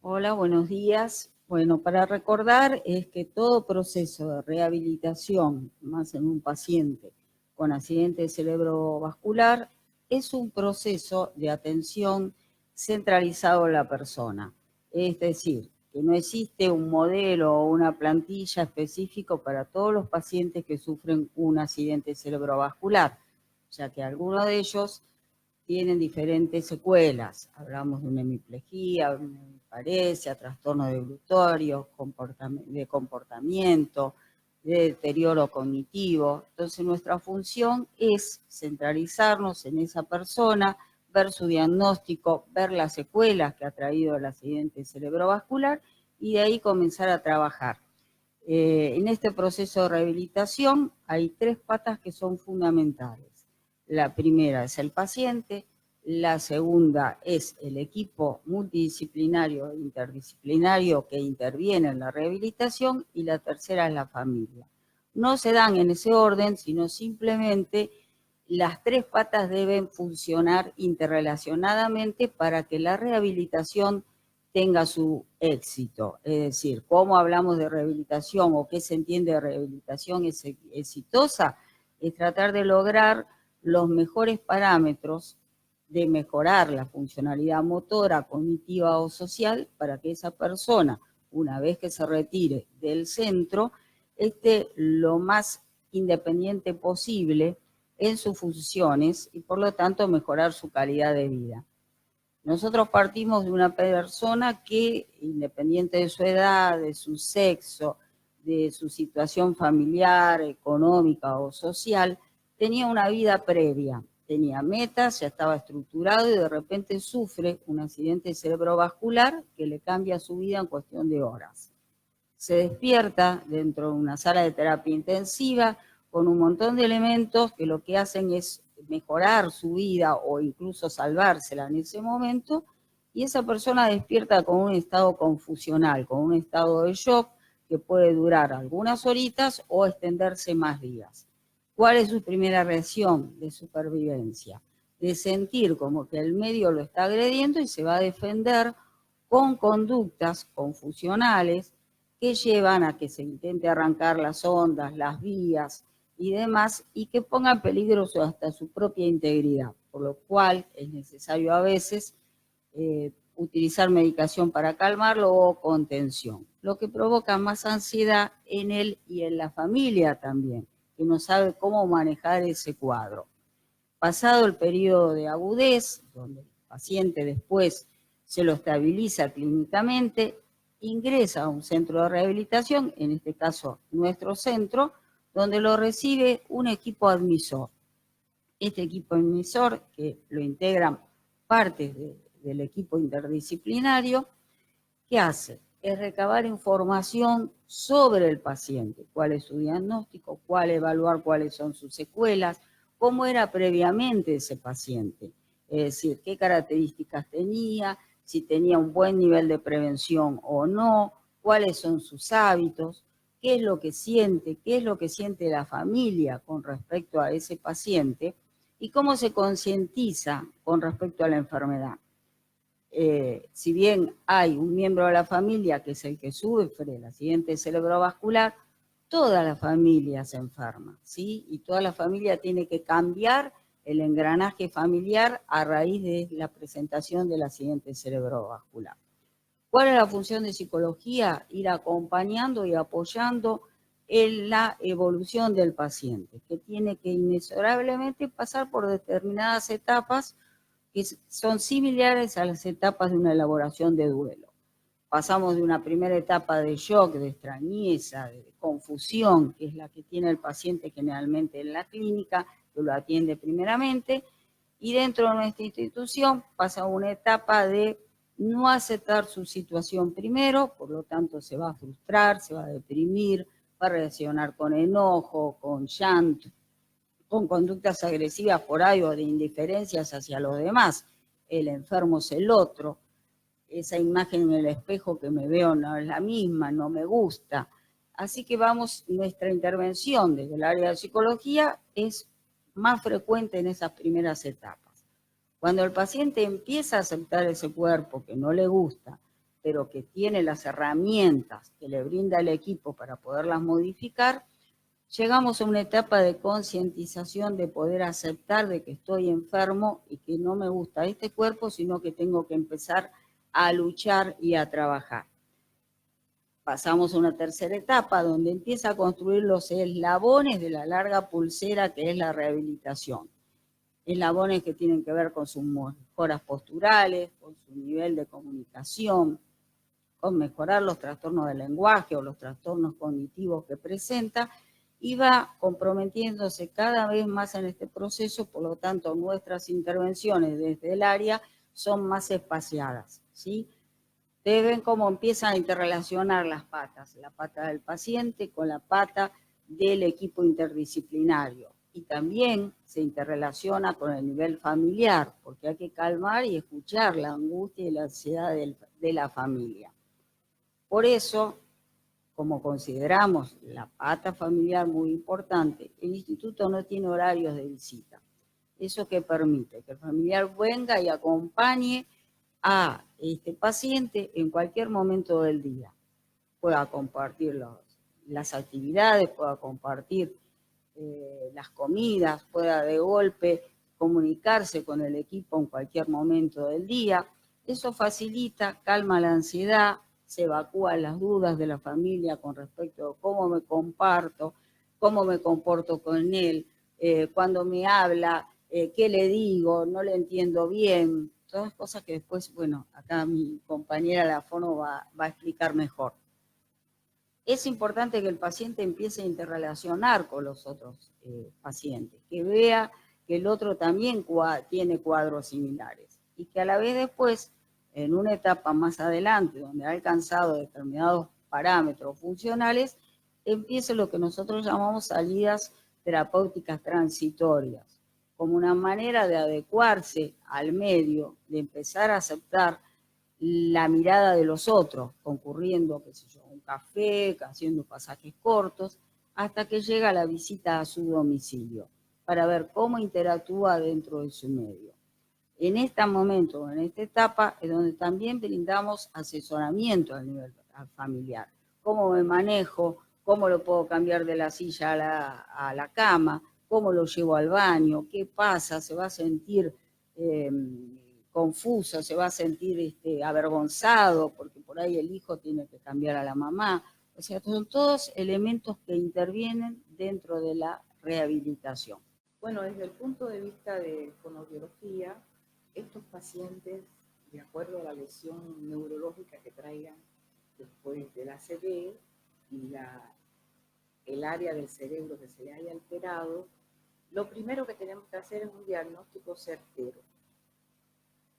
Hola, buenos días. Bueno, para recordar es que todo proceso de rehabilitación, más en un paciente con accidente cerebrovascular, es un proceso de atención centralizado en la persona. Es decir, que no existe un modelo o una plantilla específico para todos los pacientes que sufren un accidente cerebrovascular, ya que algunos de ellos tienen diferentes secuelas. Hablamos de una hemiplegia, una hemiparesia, trastorno devolutorio, de comportamiento, de deterioro cognitivo. Entonces nuestra función es centralizarnos en esa persona, ver su diagnóstico, ver las secuelas que ha traído el accidente cerebrovascular y de ahí comenzar a trabajar. En este proceso de rehabilitación hay 3 patas que son fundamentales. La primera es el paciente, la segunda es el equipo multidisciplinario e interdisciplinario que interviene en la rehabilitación y la tercera es la familia. No se dan en ese orden, sino simplemente las 3 patas deben funcionar interrelacionadamente para que la rehabilitación tenga su éxito. Es decir, cómo hablamos de rehabilitación o qué se entiende de rehabilitación exitosa, es tratar de lograr los mejores parámetros de mejorar la funcionalidad motora, cognitiva o social para que esa persona, una vez que se retire del centro, esté lo más independiente posible en sus funciones y por lo tanto mejorar su calidad de vida. Nosotros partimos de una persona que, independiente de su edad, de su sexo, de su situación familiar, económica o social, tenía una vida previa, tenía metas, ya estaba estructurado y de repente sufre un accidente cerebrovascular que le cambia su vida en cuestión de horas. Se despierta dentro de una sala de terapia intensiva con un montón de elementos que lo que hacen es mejorar su vida o incluso salvársela en ese momento, y esa persona despierta con un estado confusional, con un estado de shock que puede durar algunas horitas o extenderse más días. ¿Cuál es su primera reacción de supervivencia? De sentir como que el medio lo está agrediendo y se va a defender con conductas confusionales que llevan a que se intente arrancar las ondas, las vías y demás, y que ponga en peligro hasta su propia integridad, por lo cual es necesario a veces utilizar medicación para calmarlo o contención, lo que provoca más ansiedad en él y en la familia también, que no sabe cómo manejar ese cuadro. Pasado el periodo de agudez, donde el paciente después se lo estabiliza clínicamente, ingresa a un centro de rehabilitación, en este caso nuestro centro, donde lo recibe un equipo admisor. Este equipo admisor, que lo integran partes del equipo interdisciplinario, ¿qué hace? Es recabar información sobre el paciente, cuál es su diagnóstico, cuál evaluar cuáles son sus secuelas, cómo era previamente ese paciente, es decir, qué características tenía, si tenía un buen nivel de prevención o no, cuáles son sus hábitos, qué es lo que siente la familia con respecto a ese paciente y cómo se concientiza con respecto a la enfermedad. Si bien hay un miembro de la familia que es el que sufre el accidente cerebrovascular, toda la familia se enferma, ¿sí? Y toda la familia tiene que cambiar el engranaje familiar a raíz de la presentación del accidente cerebrovascular. ¿Cuál es la función de psicología? Ir acompañando y apoyando en la evolución del paciente, que tiene que inexorablemente pasar por determinadas etapas que son similares a las etapas de una elaboración de duelo. Pasamos de una primera etapa de shock, de extrañeza, de confusión, que es la que tiene el paciente generalmente en la clínica, que lo atiende primeramente, y dentro de nuestra institución pasa a una etapa de no aceptar su situación primero, por lo tanto se va a frustrar, se va a deprimir, va a reaccionar con enojo, con llanto, con conductas agresivas por ahí o de indiferencias hacia los demás. El enfermo es el otro, esa imagen en el espejo que me veo no es la misma, no me gusta. Así que vamos, nuestra intervención desde el área de psicología es más frecuente en esas primeras etapas. Cuando el paciente empieza a aceptar ese cuerpo que no le gusta, pero que tiene las herramientas que le brinda el equipo para poderlas modificar, llegamos a una etapa de concientización, de poder aceptar de que estoy enfermo y que no me gusta este cuerpo, sino que tengo que empezar a luchar y a trabajar. Pasamos a una tercera etapa donde empieza a construir los eslabones de la larga pulsera que es la rehabilitación. Eslabones que tienen que ver con sus mejoras posturales, con su nivel de comunicación, con mejorar los trastornos del lenguaje o los trastornos cognitivos que presenta, y va comprometiéndose cada vez más en este proceso. Por lo tanto, nuestras intervenciones desde el área son más espaciadas, ¿sí? Ustedes ven cómo empiezan a interrelacionar las patas, la pata del paciente con la pata del equipo interdisciplinario. Y también se interrelaciona con el nivel familiar, porque hay que calmar y escuchar la angustia y la ansiedad de la familia. Por eso, como consideramos la pata familiar muy importante, el instituto no tiene horarios de visita. Eso que permite que el familiar venga y acompañe a este paciente en cualquier momento del día. Pueda compartir las actividades, pueda compartir las comidas, pueda de golpe comunicarse con el equipo en cualquier momento del día. Eso facilita, calma la ansiedad, se evacúan las dudas de la familia con respecto a cómo me comparto, cómo me comporto con él, cuando me habla, qué le digo, no le entiendo bien, todas cosas que después, bueno, acá mi compañera la fono va a explicar mejor. Es importante que el paciente empiece a interrelacionar con los otros pacientes, que vea que el otro también tiene cuadros similares y que a la vez después, en una etapa más adelante, donde ha alcanzado determinados parámetros funcionales, empiece lo que nosotros llamamos salidas terapéuticas transitorias, como una manera de adecuarse al medio, de empezar a aceptar la mirada de los otros, concurriendo, qué sé yo, un café, haciendo pasajes cortos, hasta que llega la visita a su domicilio, para ver cómo interactúa dentro de su medio. En este momento, en esta etapa, es donde también brindamos asesoramiento a nivel familiar. Cómo me manejo, cómo lo puedo cambiar de la silla a la cama, cómo lo llevo al baño, qué pasa, se va a sentir confuso, se va a sentir avergonzado, porque por ahí el hijo tiene que cambiar a la mamá. O sea, son todos elementos que intervienen dentro de la rehabilitación. Bueno, desde el punto de vista de fonoaudiología, estos pacientes, de acuerdo a la lesión neurológica que traigan después del ACV y el área del cerebro que se le haya alterado, lo primero que tenemos que hacer es un diagnóstico certero.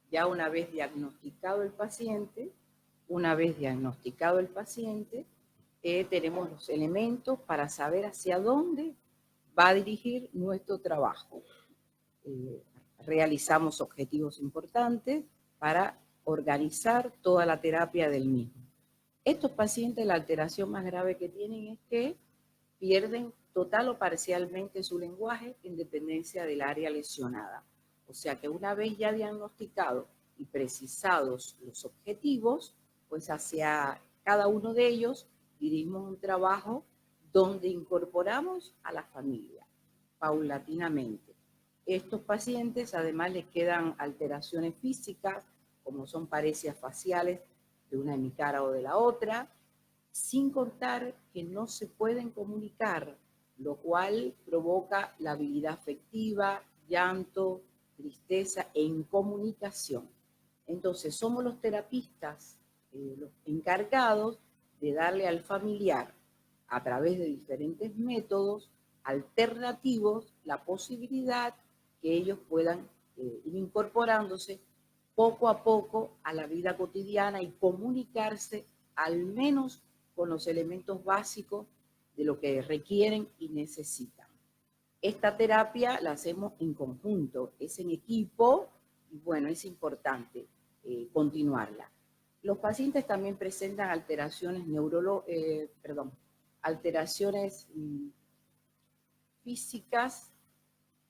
Ya una vez diagnosticado el paciente, tenemos los elementos para saber hacia dónde va a dirigir nuestro trabajo. Realizamos objetivos importantes para organizar toda la terapia del mismo. Estos pacientes, la alteración más grave que tienen es que pierden total o parcialmente su lenguaje en dependencia del área lesionada. O sea que una vez ya diagnosticados y precisados los objetivos, pues hacia cada uno de ellos dirigimos un trabajo donde incorporamos a la familia paulatinamente. Estos pacientes además les quedan alteraciones físicas, como son parecias faciales de una hemicara o de la otra, sin contar que no se pueden comunicar, lo cual provoca la habilidad afectiva, llanto, tristeza e incomunicación. Entonces, somos los terapistas los encargados de darle al familiar, a través de diferentes métodos alternativos, la posibilidad que ellos puedan ir incorporándose poco a poco a la vida cotidiana y comunicarse al menos con los elementos básicos de lo que requieren y necesitan. Esta terapia la hacemos en conjunto, es en equipo y bueno, es importante continuarla. Los pacientes también presentan alteraciones alteraciones físicas,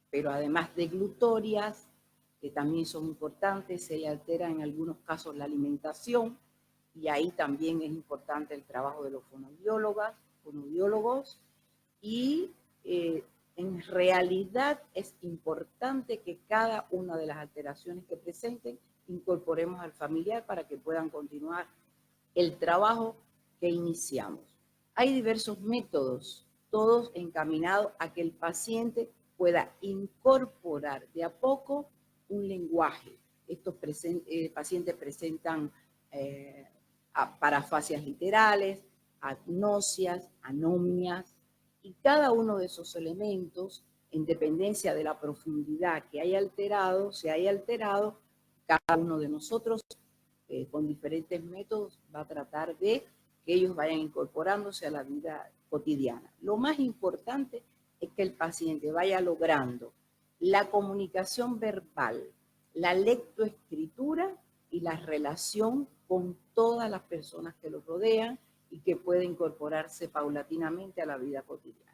pero además deglutorias, que también son importantes, se le altera en algunos casos la alimentación, y ahí también es importante el trabajo de los fonoaudiólogos, y en realidad es importante que cada una de las alteraciones que presenten incorporemos al familiar para que puedan continuar el trabajo que iniciamos. Hay diversos métodos, todos encaminados a que el paciente pueda incorporar de a poco un lenguaje. Estos pacientes presentan parafasias literales, agnosias, anomias, y cada uno de esos elementos, en dependencia de la profundidad que haya alterado, cada uno de nosotros con diferentes métodos va a tratar de que ellos vayan incorporándose a la vida cotidiana. Lo más importante es que el paciente vaya logrando la comunicación verbal, la lectoescritura y la relación con todas las personas que lo rodean y que puede incorporarse paulatinamente a la vida cotidiana.